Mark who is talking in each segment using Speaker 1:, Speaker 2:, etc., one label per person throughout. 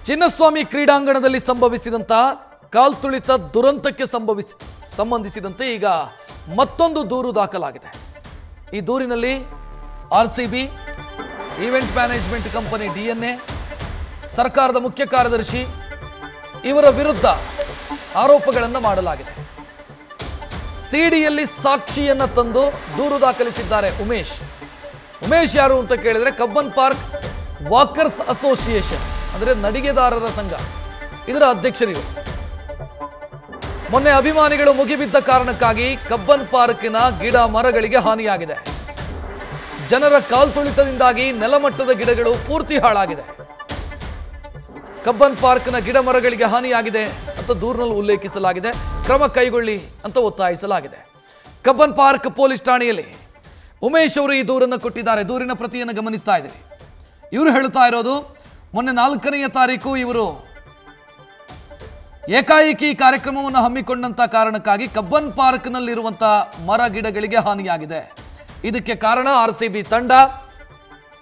Speaker 1: ಚಿನ್ನಸ್ವಾಮಿ ಕ್ರೀಡಾಂಗಣದಲ್ಲಿ ಸಂಭವಿಸಿದಂತ ಕಾಲ್ತುಳಿತ ದುರಂತಕ್ಕೆ ಸಂಬಂಧಿಸಿದಂತೆ ಈಗ ಮತ್ತೊಂದು ದೂರು ದಾಖಲಾಗಿದೆ. ಈ ದೂರಿನಲ್ಲಿ RCB, event management company DNA, ಸರ್ಕಾರದ ಮುಖ್ಯ ಕಾರ್ಯದರ್ಶಿ ಇವರ ವಿರುದ್ಧ ಆರೋಪಗಳನ್ನು ಮಾಡಲಾಗಿದೆ. ಸಿಡಿಯಲ್ಲಿ ಸಾಕ್ಷಿಯನ್ನ ತಂದು ದೂರು ದಾಖಲಿಸಿದ್ದಾರೆ ಉಮೇಶ್ ಯಾರು ಅಂತ ಕೇಳಿದ್ರೆ ಕಬ್ಬನ್ ಪಾರ್ಕ್ ವಾಕರ್ಸ್ ಅಸೋಸಿಯೇಷನ್ ಅಂದ್ರೆ ನಡಿಗೆದಾರರ ಸಂಘ, ಇದರ ಅಧ್ಯಕ್ಷರು. ಮೊನ್ನೆ ಅಭಿಮಾನಿಗಳು ಮುಗಿಬಿದ್ದ ಕಾರಣಕ್ಕಾಗಿ ಕಬ್ಬನ್ ಪಾರ್ಕಿನ ಗಿಡ ಮರಗಳಿಗೆ ಹಾನಿಯಾಗಿದೆ. ಜನರ ಕಾಲ್ತುಳಿತದಿಂದಾಗಿ ನೆಲಮಟ್ಟದ ಗಿಡಗಳು ಪೂರ್ತಿ ಹಾಳಾಗಿದೆ. ಕಬ್ಬನ್ ಪಾರ್ಕ್ನ ಗಿಡ ಮರಗಳಿಗೆ ಹಾನಿಯಾಗಿದೆ ಅಂತ ದೂರಿನಲ್ಲಿ ಉಲ್ಲೇಖಿಸಲಾಗಿದೆ. ಕ್ರಮ ಕೈಗೊಳ್ಳಿ ಅಂತ ಒತ್ತಾಯಿಸಲಾಗಿದೆ. ಕಬ್ಬನ್ ಪಾರ್ಕ್ ಪೊಲೀಸ್ ಠಾಣೆಯಲ್ಲಿ ಉಮೇಶ್ ಅವರು ಈ ದೂರನ್ನು ಕೊಟ್ಟಿದ್ದಾರೆ. ದೂರಿನ ಪ್ರತಿಯನ್ನು ಗಮನಿಸ್ತಾ ಇದ್ದೀರಿ. ಇವರು ಹೇಳ್ತಾ ಇರೋದು, ಮೊನ್ನೆ 4ನೇ ತಾರೀಕು ಇವರು ಏಕಾಏಕಿ ಕಾರ್ಯಕ್ರಮವನ್ನು ಹಮ್ಮಿಕೊಂಡಂತ ಕಾರಣಕ್ಕಾಗಿ ಕಬ್ಬನ್ ಪಾರ್ಕ್ನಲ್ಲಿರುವಂಥ ಮರ ಗಿಡಗಳಿಗೆ ಹಾನಿಯಾಗಿದೆ. ಇದಕ್ಕೆ ಕಾರಣ RCB ತಂಡ,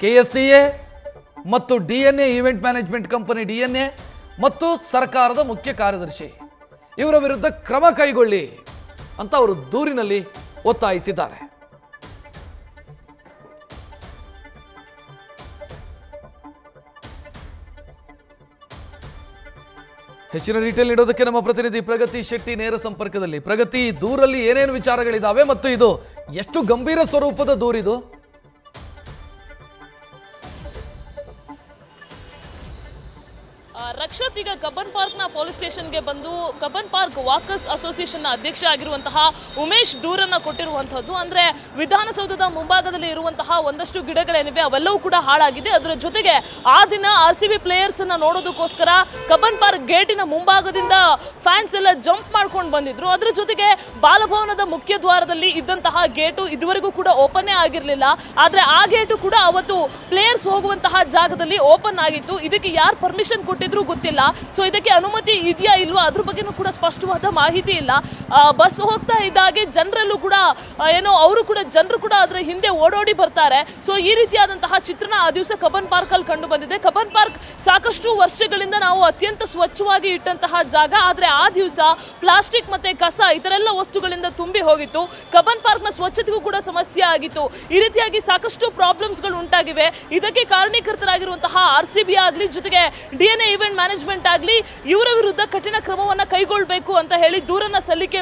Speaker 1: KSCA ಮತ್ತು DNA, event management company DNA ಮತ್ತು ಸರ್ಕಾರದ ಮುಖ್ಯ ಕಾರ್ಯದರ್ಶಿ ಇವರ ವಿರುದ್ಧ ಕ್ರಮ ಕೈಗೊಳ್ಳಿ ಅಂತ ಅವರು ದೂರಿನಲ್ಲಿ ಒತ್ತಾಯಿಸಿದ್ದಾರೆ. ಹೆಚ್ಚಿನ ಡೀಟೇಲ್ ನೀಡೋದಕ್ಕೆ ನಮ್ಮ ಪ್ರತಿನಿಧಿ ಪ್ರಗತಿ ಶೆಟ್ಟಿ ನೇರ ಸಂಪರ್ಕದಲ್ಲಿ. ಪ್ರಗತಿ, ದೂರಲ್ಲಿ ಏನೇನು ವಿಚಾರಗಳಿದಾವೆ ಮತ್ತು ಇದು ಎಷ್ಟು ಗಂಭೀರ ಸ್ವರೂಪದ ದೂರಿದು?
Speaker 2: ರಕ್ಷತ್, ಈಗ ಕಬ್ಬನ್ ಪಾರ್ಕ್ನ ಪೊಲೀಸ್ ಸ್ಟೇಷನ್ಗೆ ಬಂದು ಕಬ್ಬನ್ ಪಾರ್ಕ್ ವಾಕರ್ಸ್ ಅಸೋಸಿಯೇಷನ್ನ ಅಧ್ಯಕ್ಷ ಆಗಿರುವಂತಹ ಉಮೇಶ್ ದೂರನ್ನು ಕೊಟ್ಟಿರುವಂತಹದ್ದು. ಅಂದ್ರೆ ವಿಧಾನಸೌಧದ ಮುಂಭಾಗದಲ್ಲಿ ಇರುವಂತಹ ಒಂದಷ್ಟು ಗಿಡಗಳೇನಿವೆ ಅವೆಲ್ಲವೂ ಕೂಡ ಹಾಳಾಗಿದೆ. ಅದರ ಜೊತೆಗೆ ಆ ದಿನ RCB ಪ್ಲೇಯರ್ಸ್ ಅನ್ನ ನೋಡೋದಕ್ಕೋಸ್ಕರ ಕಬ್ಬನ್ ಪಾರ್ಕ್ ಗೇಟಿನ ಮುಂಭಾಗದಿಂದ ಫ್ಯಾನ್ಸ್ ಎಲ್ಲ ಜಂಪ್ ಮಾಡ್ಕೊಂಡು ಬಂದಿದ್ರು. ಅದರ ಜೊತೆಗೆ ಬಾಲಭವನದ ಮುಖ್ಯ ದ್ವಾರದಲ್ಲಿ ಇದ್ದಂತಹ ಗೇಟು ಇದುವರೆಗೂ ಕೂಡ ಓಪನ್ನೇ ಆಗಿರಲಿಲ್ಲ. ಆದ್ರೆ ಆ ಗೇಟು ಕೂಡ ಅವತ್ತು ಪ್ಲೇಯರ್ಸ್ ಹೋಗುವಂತಹ ಜಾಗದಲ್ಲಿ ಓಪನ್ ಆಗಿತ್ತು. ಇದಕ್ಕೆ ಯಾರು ಪರ್ಮಿಷನ್ ಕೊಟ್ಟಿದ್ರು ಗೊತ್ತಿಲ್ಲ. ಸೊ ಇದಕ್ಕೆ ಅನುಮತಿ ಇದೆಯಾ ಇಲ್ವಾ ಅದ್ರ ಬಗ್ಗೆನೂ ಕೂಡ ಸ್ಪಷ್ಟವಾದ ಮಾಹಿತಿ ಇಲ್ಲ. ಬಸ್ ಹೋಗ್ತಾ ಇದ್ದಾಗೆ ಜನರಲ್ಲೂ ಕೂಡ ಜನರು ಕೂಡ ಅದರ ಹಿಂದೆ ಓಡೋಡಿ ಬರ್ತಾರೆ. ಸೊ ಈ ರೀತಿಯಾದಂತಹ ಚಿತ್ರಣ ಆ ದಿವಸ ಕಬ್ಬನ್ ಪಾರ್ಕ್ ಅಲ್ಲಿ ಕಂಡು ಬಂದಿದೆ. ಕಬ್ಬನ್ ಪಾರ್ಕ್ ಸಾಕಷ್ಟು ವರ್ಷಗಳಿಂದ ನಾವು ಅತ್ಯಂತ ಸ್ವಚ್ಛವಾಗಿ ಇಟ್ಟಂತಹ ಜಾಗ. ಆದ್ರೆ ಆ ದಿವಸ ಪ್ಲಾಸ್ಟಿಕ್ ಮತ್ತೆ ಕಸ ಇತರೆಲ್ಲ ವಸ್ತುಗಳಿಂದ ತುಂಬಿ ಹೋಗಿತ್ತು. ಕಬ್ಬನ್ ಪಾರ್ಕ್ ನ ಸ್ವಚ್ಛತೆಗೂ ಕೂಡ ಸಮಸ್ಯೆ ಆಗಿತ್ತು. ಈ ರೀತಿಯಾಗಿ ಸಾಕಷ್ಟು ಪ್ರಾಬ್ಲಮ್ಸ್ ಗಳು ಉಂಟಾಗಿವೆ. ಇದಕ್ಕೆ ಕಾರಣೀಕರ್ತರಾಗಿರುವಂತಹ RCB ಆಗಲಿ, ಜೊತೆಗೆ DNA ಈವೆಂಟ್ ಮ್ಯಾನೇಜ್ಮೆಂಟ್ ಆಗಲಿ, ಇವರ ವಿರುದ್ಧ ಕಠಿಣ ಕ್ರಮವನ್ನ ಕೈಗೊಳ್ಳಬೇಕು ಅಂತ ಹೇಳಿ ದೂರನ್ನ ಸಲ್ಲಿಕೆ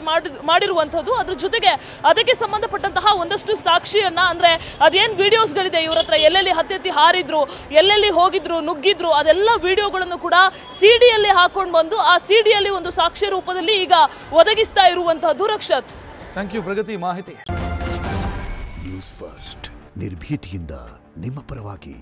Speaker 2: ಮಾಡಿರುವಂತದ್ದು. ಅದ್ರ ಜೊತೆಗೆ ಅದಕ್ಕೆ ಸಂಬಂಧಪಟ್ಟಂತಹ ಒಂದಷ್ಟು ಸಾಕ್ಷಿಯನ್ನ, ಅಂದ್ರೆ ಅದೇನ್ ವಿಡಿಯೋಸ್ಗಳಿದೆ ಇವ್ರ ಹತ್ರ, ಎಲ್ಲೆಲ್ಲಿ ಹತ್ತೆತ್ತಿ ಹಾರಿದ್ರು, ಎಲ್ಲೆಲ್ಲಿ ಹೋಗಿದ್ರು, ನುಗ್ಗಿದ್ರು, ಅದೆಲ್ಲ ವಿಡಿಯೋಗಳನ್ನು ಕೂಡ ಸಿಡಿಯಲ್ಲಿ ಹಾಕೊಂಡು ಬಂದು ಆ ಸಿಡಿಯಲ್ಲಿ ಒಂದು ಸಾಕ್ಷ್ಯ ರೂಪದಲ್ಲಿ ಈಗ ಒದಗಿಸ್ತಾ ಇರುವಂತಹದ್ದು. ರಕ್ಷತ್,
Speaker 1: ಥ್ಯಾಂಕ್ ಯು ಪ್ರಗತಿ ಮಾಹಿತಿ.
Speaker 3: ನ್ಯೂಸ್ ಫಸ್ಟ್, ನಿರ್ಭೀತಿಯಿಂದ ನಿಮ್ಮ ಪರವಾಗಿ.